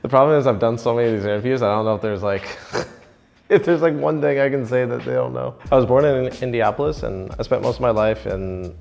The problem is I've done so many of these interviews, I don't know if there's like, if there's like one thing I can say that they don't know. I was born in Indianapolis and I spent most of my life in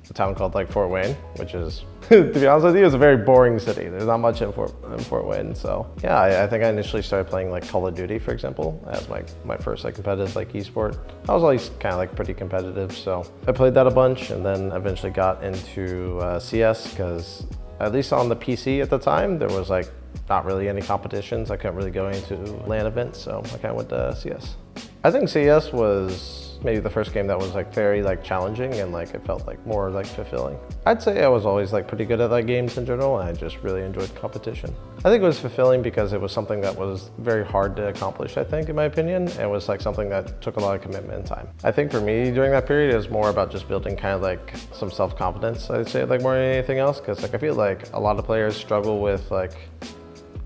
a town called like Fort Wayne, which is, to be honest with you, it's a very boring city. There's not much in Fort Wayne. So yeah, I think I initially started playing like Call of Duty, for example, as my first like competitive like esport. I was always kind of like pretty competitive, so I played that a bunch and then eventually got into CS because at least on the PC at the time, there was like not really any competitions. I couldn't really go into LAN events, so I kind of went to CS. I think CS was maybe the first game that was like very like challenging and like it felt like more like fulfilling. I'd say I was always like pretty good at like games in general and I just really enjoyed competition. I think it was fulfilling because it was something that was very hard to accomplish, I think, in my opinion. And it was like something that took a lot of commitment and time. I think for me during that period, it was more about just building kind of like some self-confidence, I'd say, like more than anything else. Cause like I feel like a lot of players struggle with like,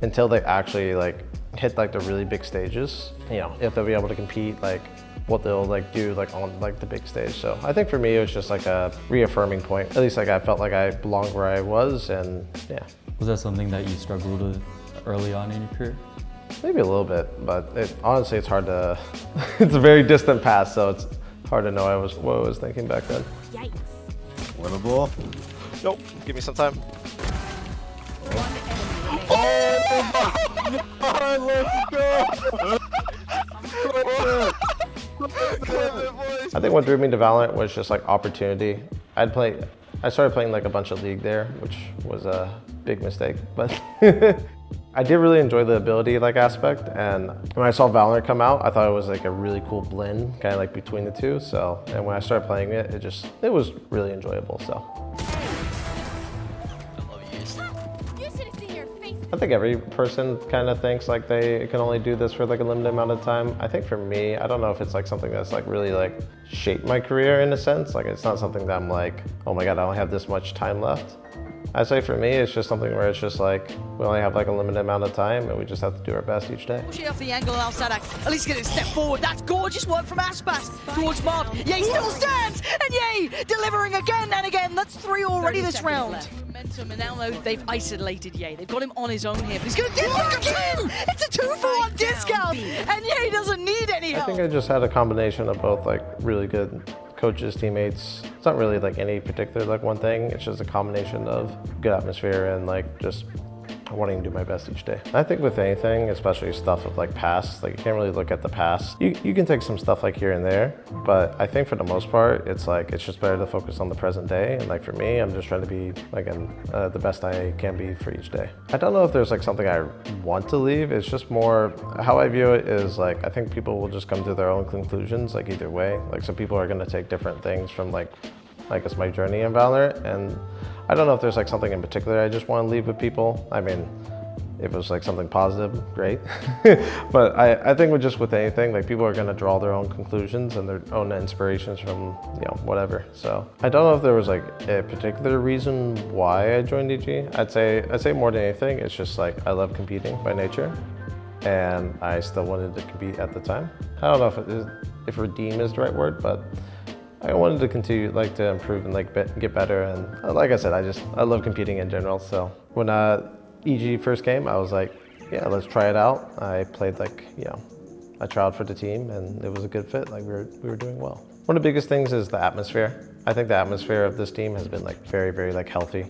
until they actually like hit like the really big stages, you know, if they'll be able to compete, like what they'll like do like on like the big stage. So I think for me, it was just like a reaffirming point. At least like I felt like I belonged where I was and yeah. Was that something that you struggled with early on in your career? Maybe a little bit, but honestly, it's hard to, it's a very distant past, so it's hard to know what I was thinking back then. Yikes. Winnable. Nope, give me some time. Oh my God, let's go! I think what drew me to Valorant was just like opportunity. I started playing like a bunch of League there, which was a big mistake, but I did really enjoy the ability like aspect. And when I saw Valorant come out, I thought it was like a really cool blend, kind of like between the two. So, and when I started playing it, it was really enjoyable, so. I think every person kind of thinks like they can only do this for like a limited amount of time. I think for me, I don't know if it's like something that's like really like shaped my career in a sense. Like it's not something that I'm like, oh my God, I only have this much time left. I'd say for me, it's just something where it's just like, we only have like a limited amount of time and we just have to do our best each day. Pushing off the angle of Sadak, at least get it a step forward. That's gorgeous work from Aspas towards Mark. Yay still stands, and Yay delivering again and again. That's 3 already this round. Left. Momentum, and now they've isolated Yay. They've got him on his own here, but he's going to get back again. It's a 2-for-1 discount, and Yay doesn't need any help. I think I just had a combination of both like really good coaches, teammates. It's not really like any particular like one thing. It's just a combination of good atmosphere and like just wanting to do my best each day. I think with anything, especially stuff of like past, like you can't really look at the past. You can take some stuff like here and there, but I think for the most part, it's just better to focus on the present day. And like for me, I'm just trying to be the best I can be for each day. I don't know if there's like something I want to leave. It's just more how I view it is like, I think people will just come to their own conclusions like either way. Like some people are gonna take different things from like, I guess my journey in Valorant, and I don't know if there's like something in particular I just want to leave with people. I mean, if it was like something positive, great. But I think with anything, like people are gonna draw their own conclusions and their own inspirations from, you know, whatever. So I don't know if there was like a particular reason why I joined EG. I'd say more than anything, it's just like I love competing by nature, and I still wanted to compete at the time. I don't know if redeem is the right word, but I wanted to continue like to improve and like get better, and like I said, I love competing in general. So when EG first came, I was like, yeah, let's try it out. I played like, you know, I tried for the team and it was a good fit. Like we were doing well. One of the biggest things is the atmosphere. I think the atmosphere of this team has been like very, very like healthy.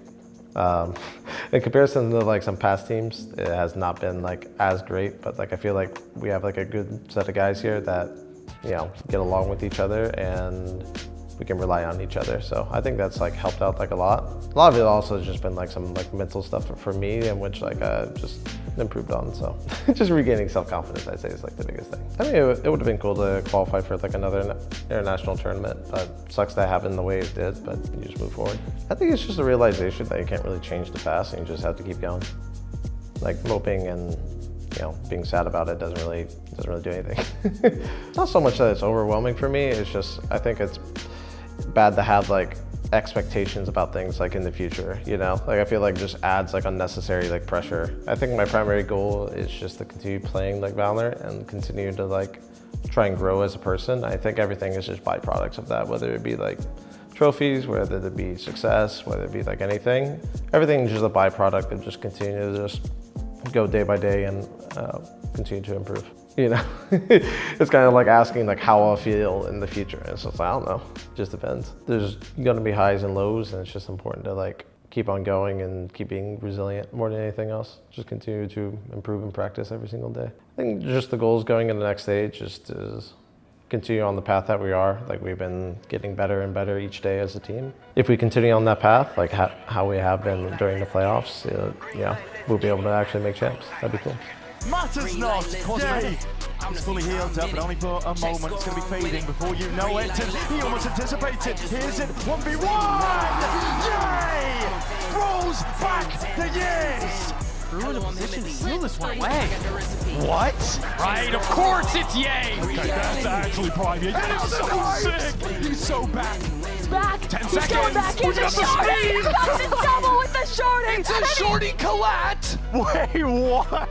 In comparison to like some past teams, it has not been like as great, but like I feel like we have like a good set of guys here that, you know, get along with each other and we can rely on each other. So I think that's like helped out like a lot. A lot of it also has just been like some like mental stuff for me, in which like I just improved on. So just regaining self-confidence, I'd say, is like the biggest thing. I mean, it would have been cool to qualify for like another international tournament, but sucks that happened the way it did, but you just move forward. I think it's just a realization that you can't really change the past and you just have to keep going. Like moping and, you know, being sad about it doesn't really do anything. It's not so much that it's overwhelming for me, it's just, I think it's bad to have like expectations about things like in the future, you know? Like I feel like it just adds like unnecessary like pressure. I think my primary goal is just to continue playing like Valorant and continue to like try and grow as a person. I think everything is just byproducts of that, whether it be like trophies, whether it be success, whether it be like anything. Everything is just a byproduct of just continuing to just go day by day and continue to improve. You know, it's kind of like asking like how I'll feel in the future. And it's just like, I don't know, it just depends. There's gonna be highs and lows, and it's just important to like keep on going and keep being resilient more than anything else. Just continue to improve and practice every single day. I think just the goals going in the next stage just is continue on the path that we are. Like we've been getting better and better each day as a team. If we continue on that path, like how we have been during the playoffs, yeah, we'll be able to actually make champs. That'd be cool. Matters not, Jay! He's fully healed up, but only for a moment. It's going to be fading before you know it, and he almost anticipated. Here's it, 1v1! Jay rolls back the years! Threw in a position to seal this one away. What? Right, of course it's Yay! Okay, that's actually prime. Yeah, so sick! He's so back. Back. 10 He's seconds. going back. He's Look a at the shorty. speed. He's got the double with the shorty. It's a shorty collat! Wait, what?